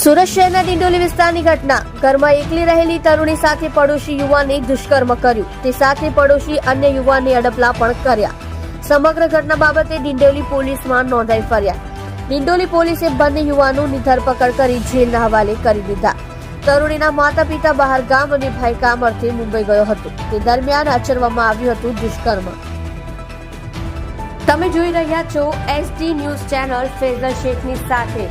સુરત શહેરના ડિંડોલી વિસ્તારની ઘટના. ઘરમાં એકલી રહેલી તરુણી સાથે પડોશી યુવાને દુષ્કર્મ કર્યું. તે સાથે પડોશી અન્ય યુવાનને અડપલા પણ કર્યા. સમગ્ર ઘટના બાબતે ડિંડોલી પોલીસમાં નોંધાઈ ફરિયાદ. ડિંડોલી પોલીસે બંને યુવાનોની ધરપકડ કરી જેલના હવાલે કરી દીધા. તરુણીના માતા પિતા બહાર ગામ અને ભાઈ કામ અર્થે મુંબઈ ગયો હતો. તે દરમિયાન આચરવામાં આવ્યું હતું દુષ્કર્મ. તમે જોઈ રહ્યા છો SD ન્યૂઝ ચેનલ ફેઝલ શેખની સાથે.